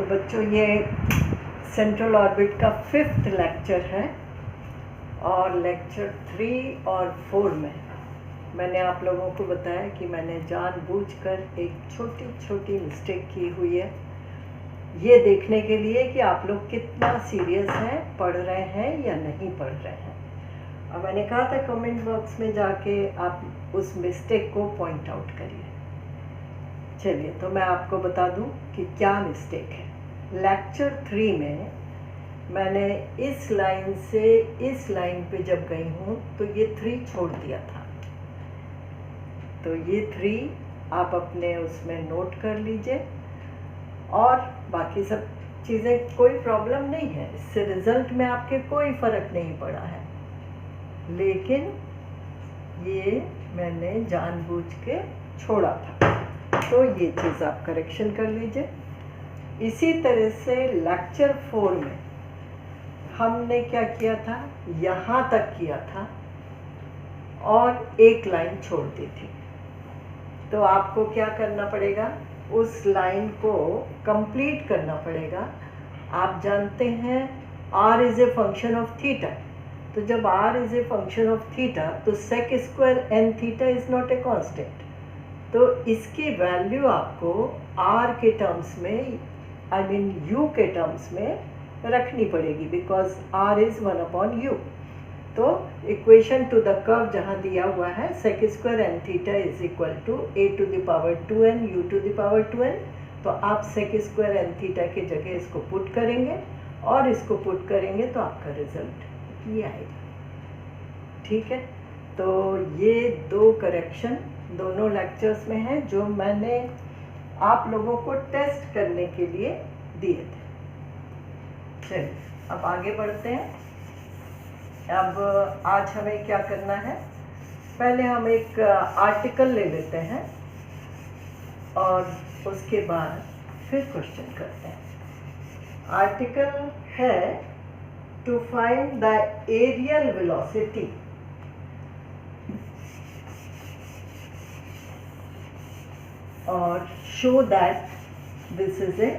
बच्चों, ये central orbit का 5th लेक्चर है और लेक्चर 3 और 4 में मैंने आप लोगों को बताया कि मैंने जानबूझकर एक छोटी छोटी मिस्टेक की हुई है, ये देखने के लिए कि आप लोग कितना सीरियस हैं, पढ़ रहे हैं या नहीं पढ़ रहे हैं। और मैंने कहा था कमेंट बॉक्स में जाके आप उस मिस्टेक को पॉइंट आउट करिए। चलिए, तो मैं आपको बता दूं कि क्या मिस्टेक है। लेक्चर 3 में मैंने इस लाइन से इस लाइन पे जब गई हूँ तो ये 3 छोड़ दिया था। तो ये 3 आप अपने उसमें नोट कर लीजिए और बाकी सब चीज़ें कोई प्रॉब्लम नहीं है, इससे रिजल्ट में आपके कोई फ़र्क नहीं पड़ा है, लेकिन ये मैंने जानबूझ के छोड़ा था। तो ये चीज़ आप करेक्शन कर लीजिए। इसी तरह से लेक्चर 4 में हमने क्या किया था, यहाँ तक किया था और एक लाइन छोड़ दी थी। तो आपको क्या करना पड़ेगा, उस लाइन को कंप्लीट करना पड़ेगा। आप जानते हैं r is a function of theta, तो जब r is a function of theta तो sec square n theta is not a constant. तो इसकी वैल्यू आपको r के टर्म्स में, आई मीन u के टर्म्स में रखनी पड़ेगी, बिकॉज r इज़ 1/u। तो इक्वेशन टू द कर्व जहाँ दिया हुआ है sec square n theta is equal to a to the power 2n u to the power 2n। तो आप sec स्क्वायर n थीटा की जगह इसको पुट करेंगे और इसको पुट करेंगे तो आपका रिजल्ट ये आएगा। ठीक है, तो ये 2 करेक्शन दोनों लेक्चर्स में हैं जो मैंने आप लोगों को टेस्ट करने के लिए दिए थे। चलिए, अब आगे बढ़ते हैं। अब आज हमें क्या करना है, पहले हम एक आर्टिकल ले लेते हैं और उसके बाद फिर क्वेश्चन करते हैं। आर्टिकल है to find the areal velocity और show that this is a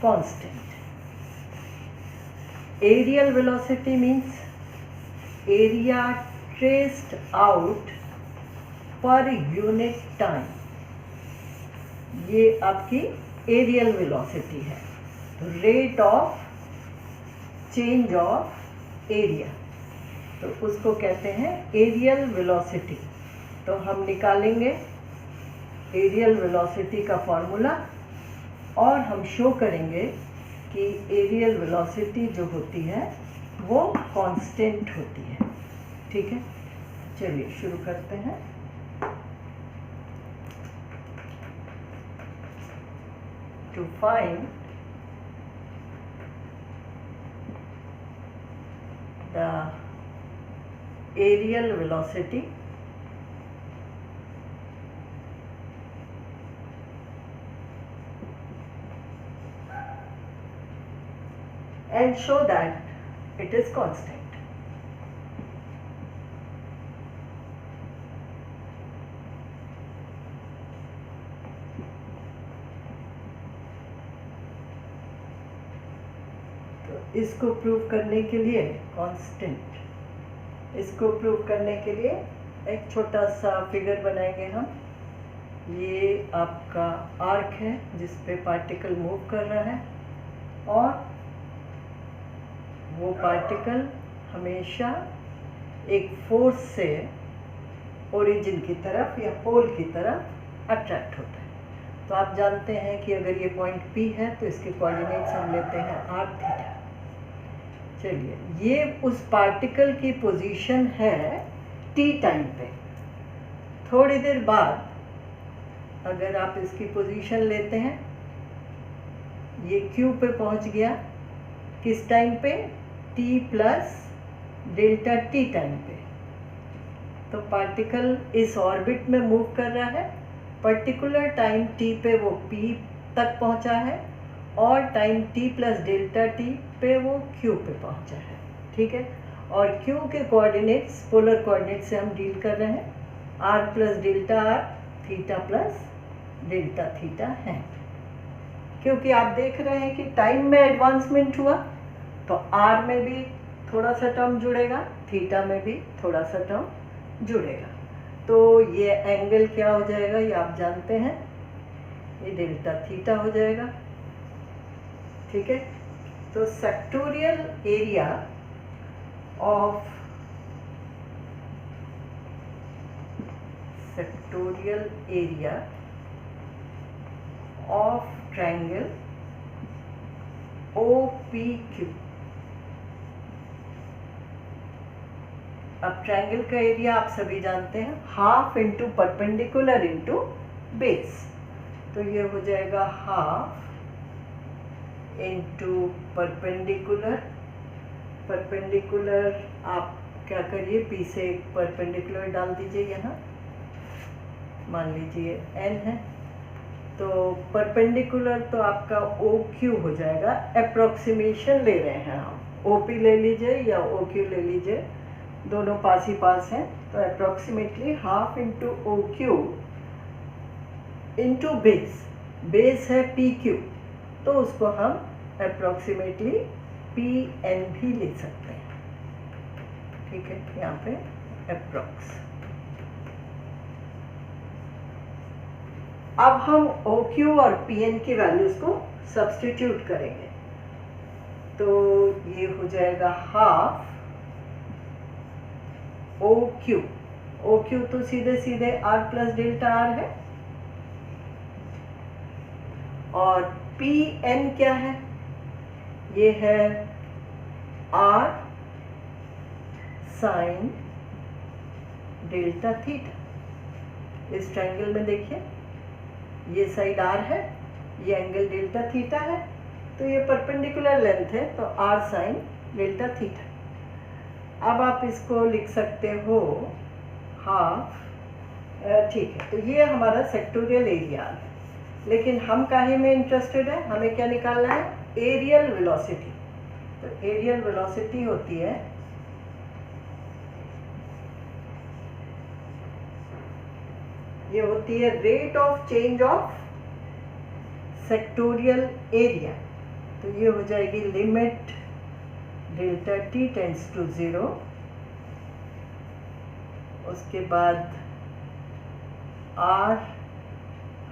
constant. Areal velocity means area traced out per unit time, ये आपकी एरियल वेलोसिटी है। Rate of change of area, तो उसको कहते हैं एरियल वेलोसिटी। तो हम निकालेंगे एरियल वेलोसिटी का फॉर्मूला और हम शो करेंगे कि एरियल वेलोसिटी जो होती है वो कांस्टेंट होती है। ठीक है, चलिए शुरू करते हैं। To find the areal velocity and show that it is constant. तो इसको प्रूव करने के लिए कांस्टेंट, इसको प्रूव करने के लिए एक छोटा सा फिगर बनाएंगे हम। ये आपका आर्क है जिस पे पार्टिकल मूव कर रहा है और वो पार्टिकल हमेशा एक फोर्स से ओरिजिन की तरफ या पोल की तरफ अट्रैक्ट होता है। तो आप जानते हैं कि अगर ये पॉइंट P है तो इसके कोऑर्डिनेट्स हम लेते हैं r थीटा। चलिए, ये उस पार्टिकल की पोजीशन है t टाइम पे। थोड़ी देर बाद अगर आप इसकी पोजीशन लेते हैं, ये Q पे पहुंच गया, किस टाइम पे, t plus delta t time पे। तो पार्टिकल इस ऑर्बिट में मूव कर रहा है, पर्टिकुलर टाइम t पे वो P तक पहुंचा है और time t plus delta t पे वो Q पे पहुंचा है। ठीक है, और Q के कोऑर्डिनेट्स पोलर कोऑर्डिनेट से हम डील कर रहे हैं, r plus delta r, theta plus delta theta है। क्योंकि आप देख रहे हैं कि टाइम में एडवांसमेंट हुआ तो आर में भी थोड़ा सा टर्म जुड़ेगा, थीटा में भी थोड़ा सा टर्म जुड़ेगा। तो ये एंगल क्या हो जाएगा ये आप जानते हैं, ये डेल्टा थीटा हो जाएगा। ठीक है, तो sectoral area of triangle OPQ। अब ट्रायंगल का एरिया आप सभी जानते हैं, half into perpendicular into base. तो ये हो जाएगा हाफ इंटू परपेंडिकुलर आप क्या करिए, पी से एक परपेंडिकुलर डाल दीजिए यहाँ, मान लीजिए n है, तो परपेंडिकुलर तो आपका OQ हो जाएगा। अप्रोक्सीमेशन ले रहे हैं हम, OP ले लीजिए या OQ ले लीजिए, दोनों पास ही पास हैं। तो approximately half into OQ into base है PQ, तो उसको हम अप्रोक्सीमेटली PN भी लिख सकते हैं। ठीक है, यहाँ पे अप्रोक्स। अब हम OQ और PN की वैल्यूज को सब्स्टिट्यूट करेंगे, तो ये हो जाएगा हाफ OQ तो सीधे R प्लस डेल्टा R है, और PN क्या है, ये है R साइन डेल्टा थीटा। इस ट्रायंगल में देखिए ये साइड R है, ये एंगल डेल्टा थीटा है, तो ये परपेंडिकुलर लेंथ है, तो R साइन डेल्टा थीटा। अब आप इसको लिख सकते हो हाफ, ठीक है। तो ये हमारा सेक्टोरियल एरिया है, लेकिन हम काहे में इंटरेस्टेड है, हमें क्या निकालना है, एरियल वेलोसिटी। तो एरियल वेलोसिटी होती है ये होती है rate of change of sectorial area. तो ये हो जाएगी limit delta t tends to 0, उसके बाद r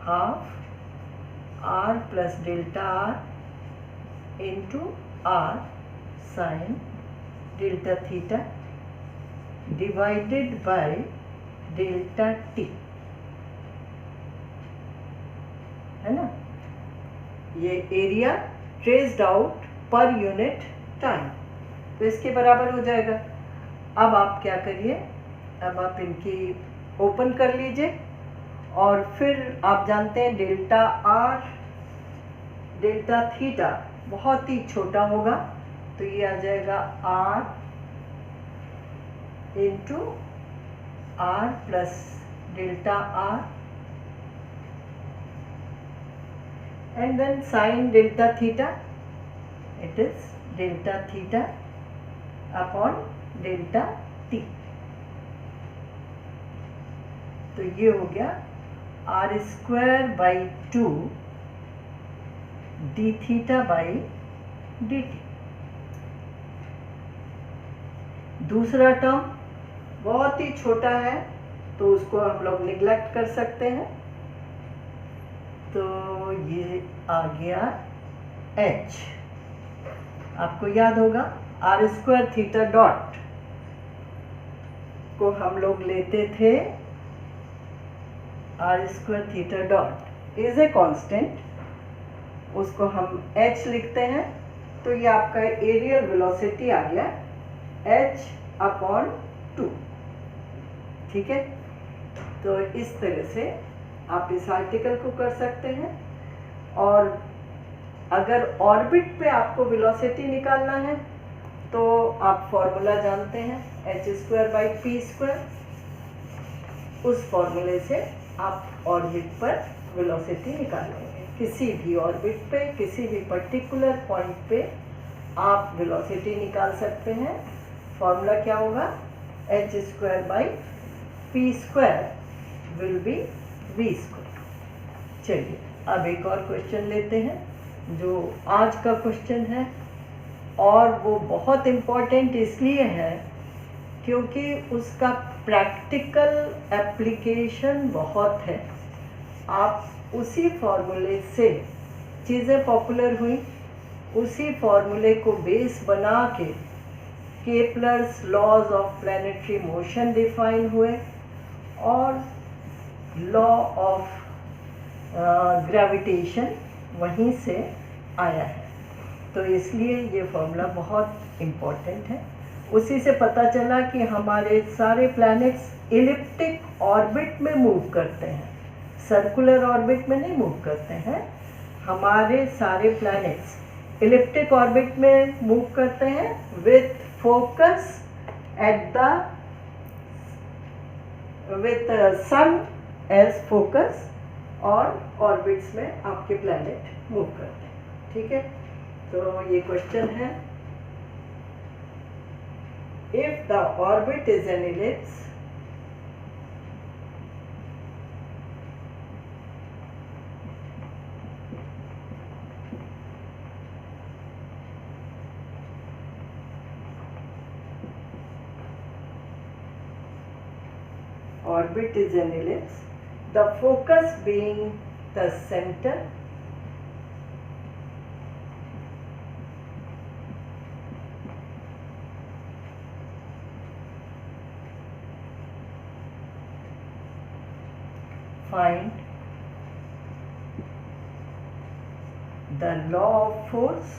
half R plus delta R into R sine delta theta divided by delta t, है ना। ये area traced out per unit time, तो इसके बराबर हो जाएगा। अब आप क्या करिए, अब आप इनकी ओपन कर लीजिए, और फिर आप जानते हैं डेल्टा R डेल्टा थीटा बहुत ही छोटा होगा, तो ये आ जाएगा R into R plus delta R and then sine delta theta, it is delta theta upon delta t। तो ये हो गया R square by 2 d theta by dt। दूसरा टर्म बहुत ही छोटा है, तो उसको हम लोग निग्लेक्ट कर सकते हैं, तो ये आ गया h। आपको याद होगा R स्क्वायर थीटा डॉट को हम लोग लेते थे, R square theta dot is a constant, उसको हम h लिखते हैं, तो ये आपका एरियल वेलोसिटी आ गया h अपॉन 2। ठीक है, तो इस तरह से आप इस आर्टिकल को कर सकते हैं। और अगर ऑर्बिट पे आपको वेलोसिटी निकालना है तो आप फॉर्मूला जानते हैं h square by p square, उस फॉर्मूले से आप ऑर्बिट पर वेलोसिटी निकालेंगे। किसी भी ऑर्बिट पे किसी भी पर्टिकुलर पॉइंट पे आप वेलोसिटी निकाल सकते हैं। फॉर्मूला क्या होगा, h square by p square will be v square. चलिए अब एक और क्वेश्चन लेते हैं जो आज का क्वेश्चन है, और वो बहुत इम्पोर्टेंट इसलिए है क्योंकि उसका प्रैक्टिकल एप्लीकेशन बहुत है। आप उसी फॉर्मूले से चीज़ें पॉपुलर हुई, उसी फॉर्मूले को बेस बना के Kepler's laws of planetary motion define हुए और लॉ ऑफ ग्रेविटेशन वहीं से आया है। तो इसलिए ये फॉर्मूला बहुत इम्पोर्टेंट है। उसी से पता चला कि हमारे सारे प्लैनेट्स इलिप्टिक ऑर्बिट में मूव करते हैं, सर्कुलर ऑर्बिट में नहीं मूव करते हैं। हमारे सारे प्लैनेट्स इलिप्टिक ऑर्बिट में मूव करते हैं with focus at the with sun as focus, और ऑर्बिट्स में आपके प्लैनेट मूव करते हैं। ठीक है, तो ये क्वेश्चन है, if the orbit is an ellipse the focus being the center, find the law of force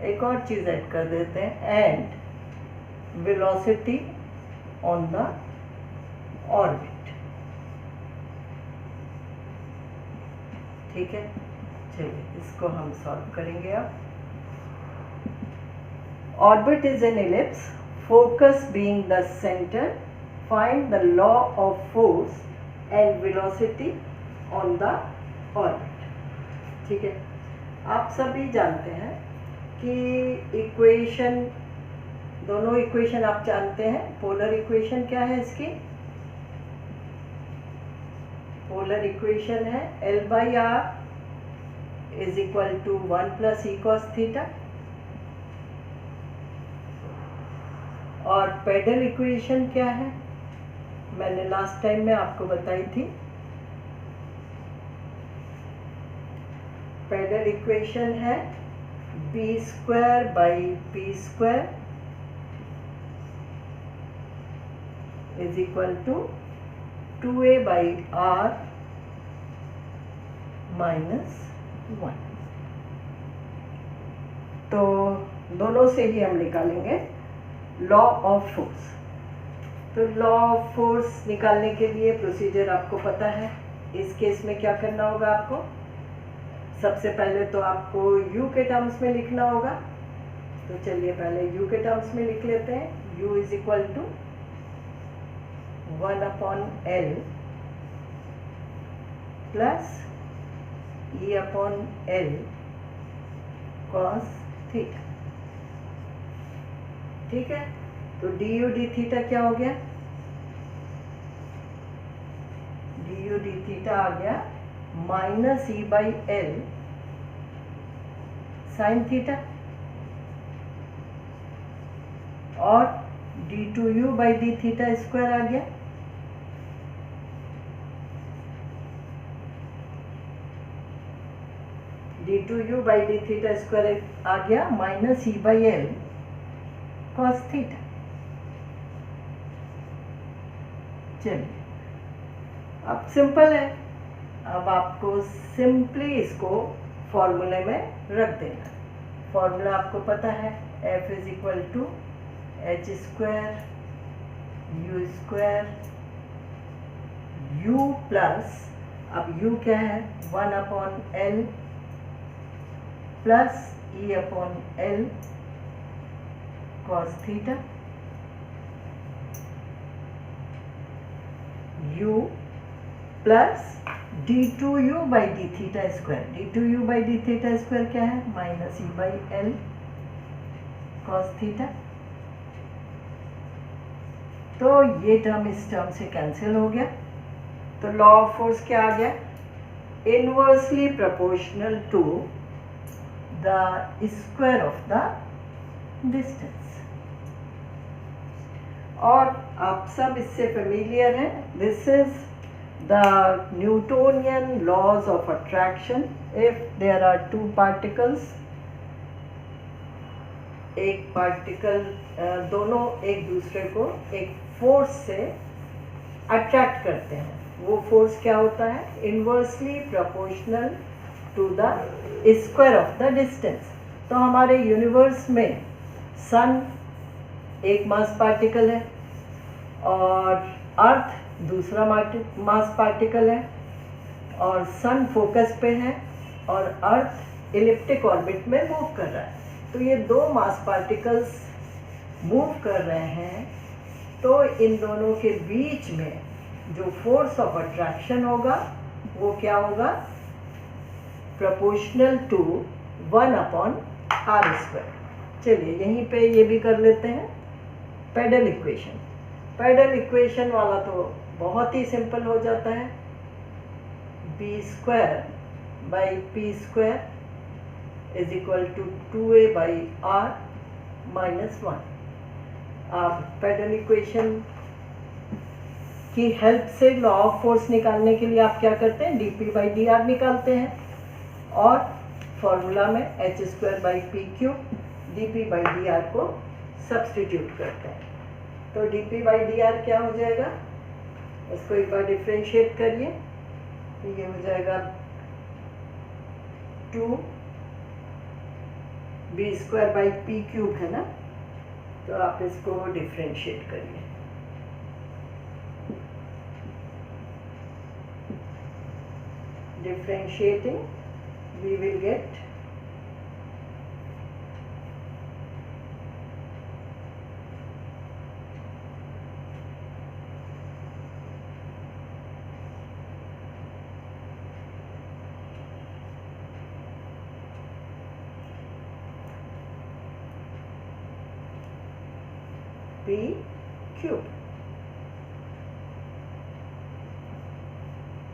एक और चीज ऐड कर देते हैं, and velocity on the orbit. ठीक है, चलिए इसको हम सॉल्व करेंगे। अब orbit is an ellipse, focus being the centre, find the law of force and velocity on the orbit. ठीक है, आप सभी जानते हैं कि इक्वेशन, दोनों इक्वेशन आप जानते हैं। पोलर इक्वेशन क्या है इसकी? पोलर इक्वेशन है L/R is equal to 1 plus e cos theta, और पेडल इक्वेशन क्या है? मैंने लास्ट टाइम में आपको बताई थी। पेडल इक्वेशन है b square by p square is equal to 2a by r minus 1। तो दोनों से ही हम निकालेंगे लॉ ऑफ फोर्स। तो लॉ ऑफ फोर्स निकालने के लिए प्रोसीजर आपको पता है। इस केस में क्या करना होगा आपको? सबसे पहले तो आपको u के टर्म्स में लिखना होगा। तो चलिए पहले u के टर्म्स में लिख लेते हैं। u is equal to 1 upon L plus E upon L cos theta. ठीक है, तो du d थीटा क्या हो गया? du d थीटा आ गया minus E by L sine theta, और d2u by d theta square आ गया। d2u by d theta square आ गया minus E by L cos theta. चलिए, अब सिंपल है। अब आपको सिंपली इसको फॉर्मूले में रख देना। फॉर्मूला आपको पता है, F is equal to h square u square u plus, अब u क्या है? 1 upon L plus E upon L cos theta, u plus d2u by d theta square. d2u by d theta square क्या है? Minus E by L cos theta. तो ये term इस term से cancel हो गया। तो लॉ ऑफ फोर्स क्या आ गया? Inversely proportional to the square of the distance. और आप सब इससे फेमिलियर हैं। This is the Newtonian laws of attraction. If there are two particles, एक पार्टिकल दोनों एक दूसरे को एक फोर्स से अट्रैक्ट करते हैं, वो फोर्स क्या होता है? Inversely proportional to the square of the distance. तो हमारे यूनिवर्स में सन एक मास पार्टिकल है और अर्थ दूसरा मास पार्टिकल है, और सन फोकस पे है और अर्थ इलिप्टिक ऑर्बिट में मूव कर रहा है। तो ये दो मास पार्टिकल्स मूव कर रहे हैं, तो इन दोनों के बीच में जो फोर्स ऑफ अट्रैक्शन होगा वो क्या होगा? Proportional to 1/r²। चलिए यहीं पे ये भी कर लेते हैं पेडल इक्वेशन। पेडल इक्वेशन वाला तो बहुत ही सिंपल हो जाता है। b² by p² is equal to 2a/r - 1। आप पेडल इक्वेशन की हेल्प से लॉ ऑफ फोर्स निकालने के लिए आप क्या करते हैं? dp/dr निकालते हैं और फॉर्मूला में h²/p³ dp/dr को सब्स्टिट्यूट करते हैं। तो dp/dr क्या हो जाएगा? इसको एक बार डिफ्रेंशिएट करिए, तो ये हो जाएगा 2b²/p³ है ना। तो आप इसको डिफ्रेंशिएट करिए। Differentiating, we will get p³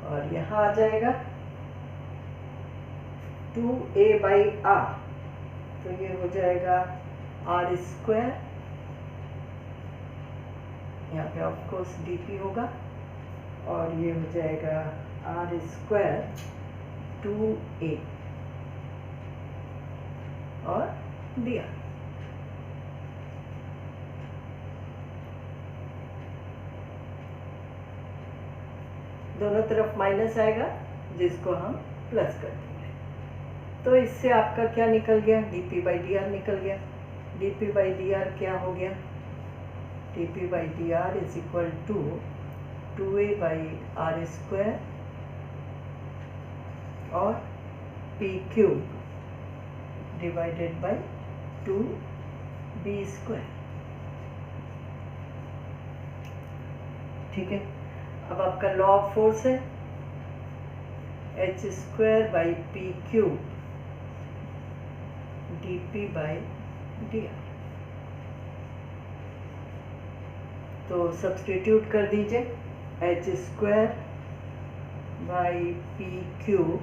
और यहाँ आ जाएगा 2a/r। तो ये हो जाएगा r², यहाँ पे ऑफ कोर्स dp होगा, और ये हो जाएगा r² 2a और dr। दोनों तरफ माइनस आएगा जिसको हम प्लस कर देंगे। तो इससे आपका क्या निकल गया? dp/dr निकल गया। dp/dr क्या हो गया? dp/dr is equal to 2a/r² और p³ डिवाइडेड बाई 2b²। ठीक है। अब आपका लॉ ऑफ फोर्स है h²/p³ dp/dr। तो सब्स्टिट्यूट कर दीजिए, h²/p³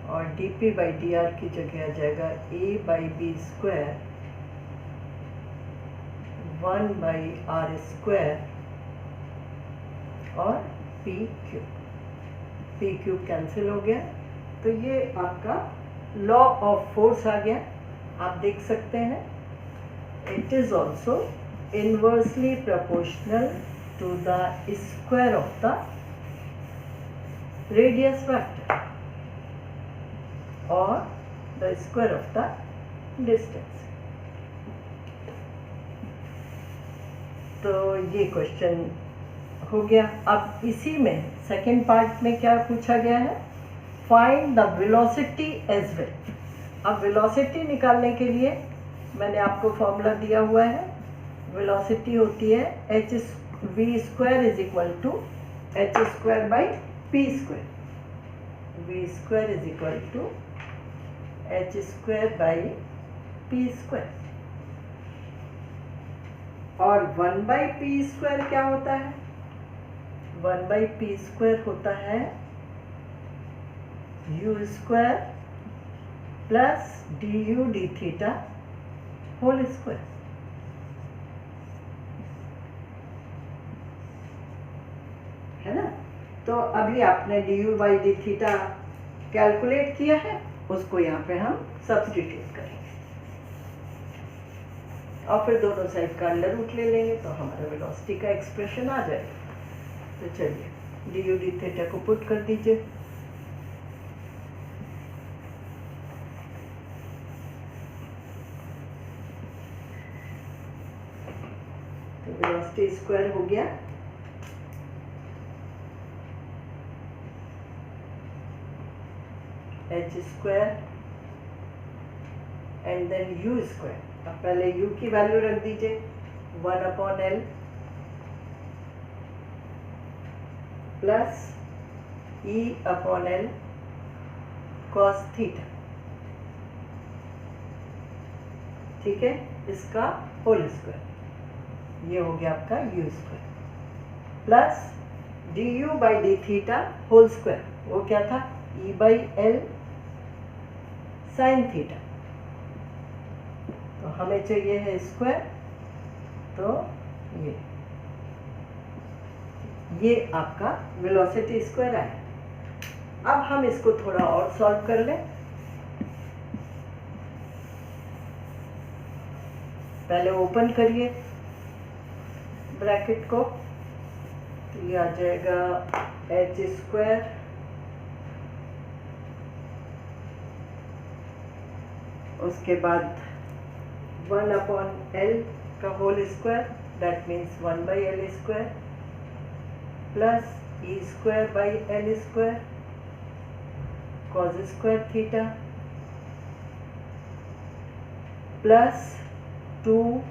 और dp/dr की जगह आ जाएगा a/b² 1/r² और p³ कैंसिल हो गया। तो ये आपका लॉ ऑफ फोर्स आ गया। आप देख सकते हैं it is also inversely proportional to the square of the radius vector और the square of the distance. तो ये क्वेश्चन हो गया। अब इसी में सेकेंड पार्ट में क्या पूछा गया है? Find the velocity as well. अब वेलोसिटी निकालने के लिए मैंने आपको फॉर्मूला दिया हुआ है। वेलोसिटी होती है v² is equal to h²/p²। v² is equal to h²/p²। और 1/p² क्या होता है? 1/p² होता है u² plus du d whole square. है ना? तो अभी आपने du/d कैलकुलेट किया है, उसको यहाँ पे हम सब्स्टिट्यूट करेंगे और फिर दोनों साइड का अंडर रूट ले लेंगे तो हमारा वेलोसिटी का एक्सप्रेशन आ जाएगा। तो चलिए du d को पुट कर दीजिए। तो वेलोसिटी स्क्वायर हो गया h² एंड देन u²। अब पहले u की वैल्यू रख दीजिए 1/L plus E/L cos theta. ठीक है, इसका होल स्क्वायर, ये हो गया आपका u² plus du/d whole square, वो क्या था? E/L sin theta. तो हमें चाहिए है स्क्वायर, तो ये आपका वेलोसिटी स्क्वायर आया। अब हम इसको थोड़ा और सॉल्व कर लें। पहले ओपन करिए ब्रैकेट को, तो ये आ जाएगा h², उसके बाद 1/L का whole square, that means 1/L² plus E²/L² cos² theta plus 2E/L²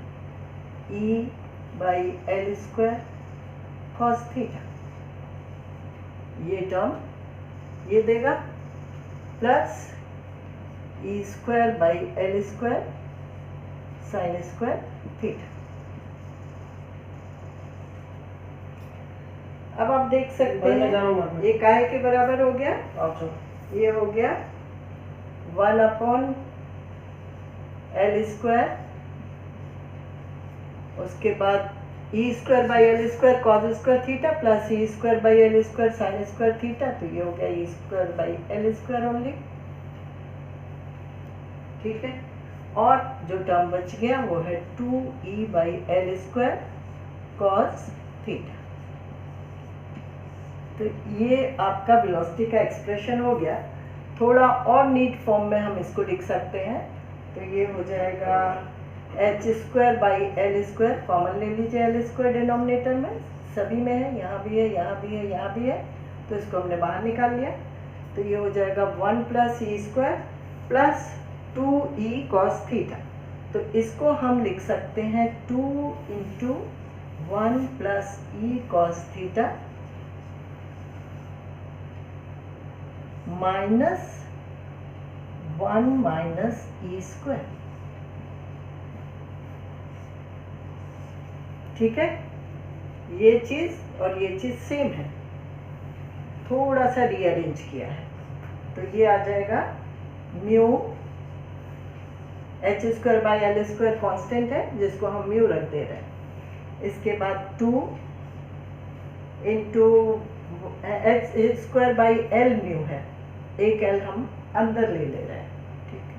cos theta, ये टर्म ये देगा, प्लस E²/L² sin² थीटा। अब आप देख सकते हैं ये काहे के बराबर हो गया? ये हो गया 1/L², उसके बाद E²/L² cos² theta plus E²/L² sin² theta, तो ये हो गया E²/L² ओनली। ठीक है, और जो टर्म बच गया वो है 2E/L² cos थीटा। तो ये आपका वेलोसिटी का एक्सप्रेशन हो गया। थोड़ा और नीट फॉर्म में हम इसको लिख सकते हैं, तो ये हो जाएगा h²/L², कॉमन ले लीजिए L² डिनोमिनेटर में, सभी में है, यहाँ भी है, यहाँ भी है, यहाँ भी है, तो इसको हमने बाहर निकाल लिया। तो ये हो जाएगा 1 + E² plus 2E cos theta. तो इसको हम लिख सकते हैं 2 × 1 + E cos थीटा -1 - E²। ठीक है, ये चीज़ और ये चीज़ सेम है, थोड़ा सा रीअरेंज किया है, तो ये आ जाएगा म्यू, h²/L² कांस्टेंट है जिसको हम म्यू रख दे रहे हैं। इसके बाद 2 × h²/L म्यू है, एक L हम अंदर ले रहे हैं। ठीक है,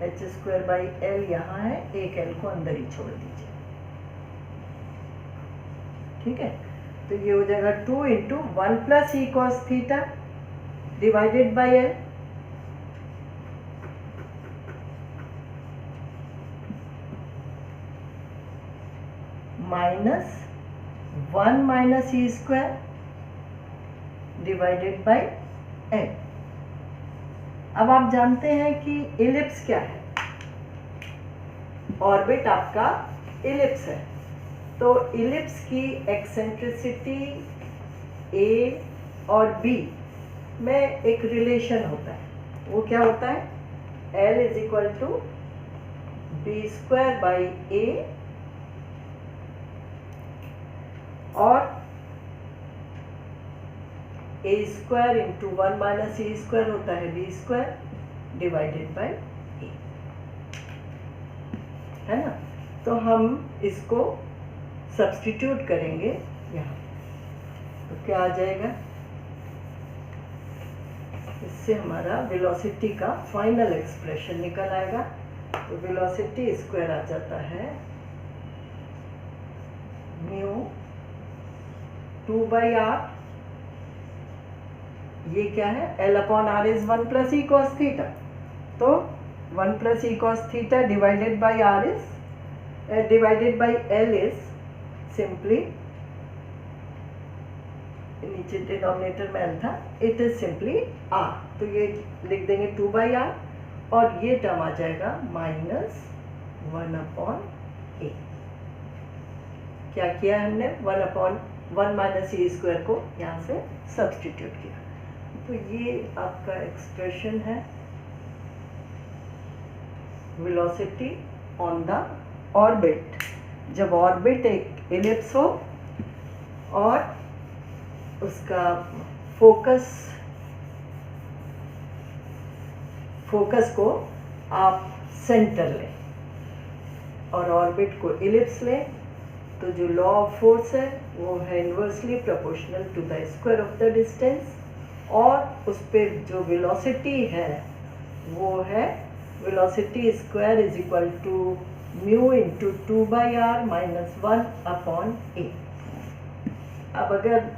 h²/L यहाँ है, एक L को अंदर ही छोड़ दीजिए। ठीक है, तो ये हो जाएगा 2 × 1 + E cos theta divided bye L -1 - E² divided by L। अब आप जानते हैं कि इलिप्स क्या है, ऑर्बिट आपका इलिप्स है, तो इलिप्स की एक्सेंट्रिसिटी A और B में एक रिलेशन होता है, वो क्या होता है? L = B² / A और a square into 1 minus A square होता है b square divided by a, है ना। तो हम इसको सब्स्टिट्यूट करेंगे यहाँ, तो क्या आ जाएगा, इससे हमारा वेलोसिटी का फाइनल एक्सप्रेशन निकल आएगा। तो वेलोसिटी स्क्वायर आ जाता है म्यू 2/r, ये क्या है, L upon r is 1 plus e cos theta, तो 1 plus e cos theta divided by r is divided by l is simply, नीचे डिनोमिनेटर में एल था, इट इज सिंपली आर, तो ये लिख देंगे 2/r और ये टर्म आ जाएगा माइनस 1 अपॉन ए। क्या किया हमने, 1 अपॉन 1 माइनस ए स्क्वायर को यहाँ से सब्स्टिट्यूट किया, तो ये आपका एक्सप्रेशन है वेलोसिटी ऑन द ऑर्बिट, जब ऑर्बिट एक एलिप्स हो और उसका फोकस को आप सेंटर लें और ऑर्बिट को एलिप्स लें, तो जो लॉ ऑफ फोर्स है वो है inversely proportional to the square of the distance, और उस पर जो वेलोसिटी है वो है velocity square is equal to mu into 2/r minus 1 upon a. अब अगर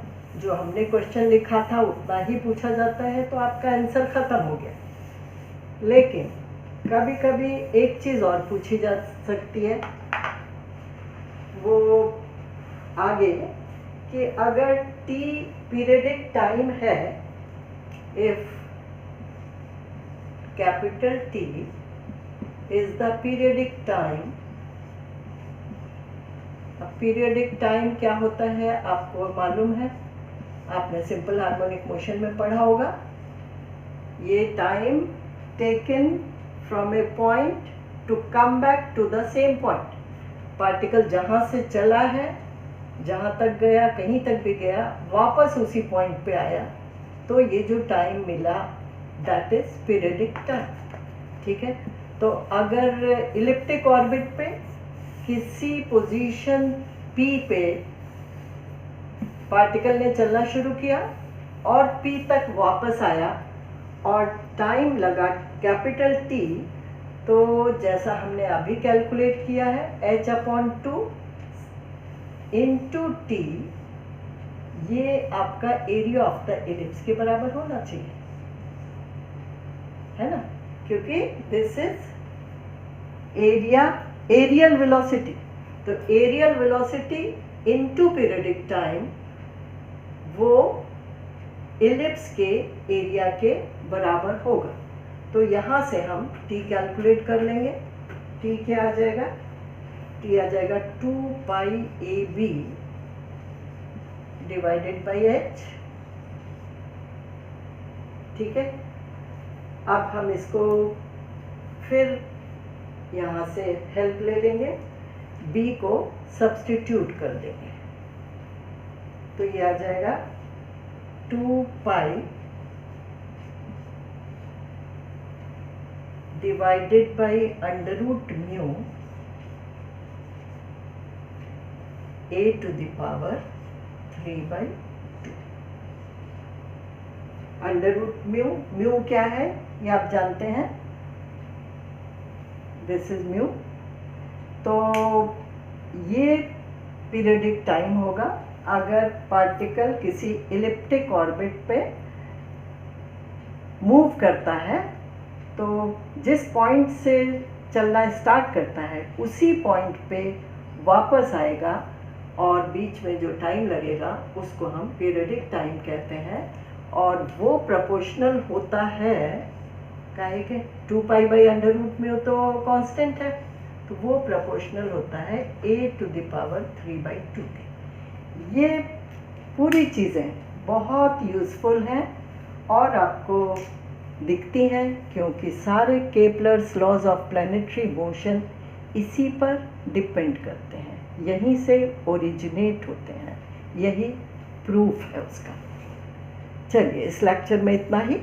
जो हमने क्वेश्चन लिखा था उतना ही पूछा जाता है तो आपका आंसर खत्म हो गया, लेकिन कभी कभी एक चीज़ और पूछी जा सकती है, वो आगे कि अगर t पीरियडिक टाइम है, if capital T is the periodic time, अब पीरियडिक टाइम क्या होता है आपको मालूम है, आपने सिंपल हार्मोनिक मोशन में पढ़ा होगा, ये time taken from a point to come back to the same point, particle जहाँ से चला है, जहाँ तक गया, कहीं तक भी गया, वापस उसी पॉइंट पे आया, तो ये जो टाइम मिला दैट इज पीरियडिक टाइम, ठीक है। तो अगर इलिप्टिक ऑर्बिट पे किसी पोजीशन P पे पार्टिकल ने चलना शुरू किया और P तक वापस आया और टाइम लगा कैपिटल T, तो जैसा हमने अभी कैलकुलेट किया है h/2 इंटू T, ये आपका एरिया ऑफ द एलिप्स के बराबर होना चाहिए, है ना, क्योंकि दिस इज एरियल वेलोसिटी, तो areal velocity into periodic time वो एलिप्स के एरिया के बराबर होगा। तो यहाँ से हम t कैलकुलेट कर लेंगे, t क्या आ जाएगा, t आ जाएगा 2πAB डिवाइडेड बाई h, ठीक है। अब हम इसको फिर यहाँ से हेल्प ले लेंगे, b को सब्स्टिट्यूट कर देंगे, तो ये आ जाएगा 2π divided by under root mu a to the power 3/2। Under root mu क्या है ये आप जानते हैं, दिस इज म्यू, तो ये पीरियडिक टाइम होगा अगर पार्टिकल किसी इलिप्टिक ऑर्बिट पे मूव करता है, तो जिस पॉइंट से चलना स्टार्ट करता है उसी पॉइंट पे वापस आएगा और बीच में जो टाइम लगेगा उसको हम पीरियडिक टाइम कहते हैं, और वो प्रोपोर्शनल होता है काहे के 2π/√, में तो कांस्टेंट है, तो वो प्रोपोर्शनल होता है a टू द पावर 3/2 के। ये पूरी चीज़ें बहुत यूज़फुल हैं और आपको दिखती हैं क्योंकि सारे Kepler's laws of planetary motion इसी पर डिपेंड करते हैं, यहीं से ओरिजिनेट होते हैं, यही प्रूफ है उसका। चलिए, इस लेक्चर में इतना ही।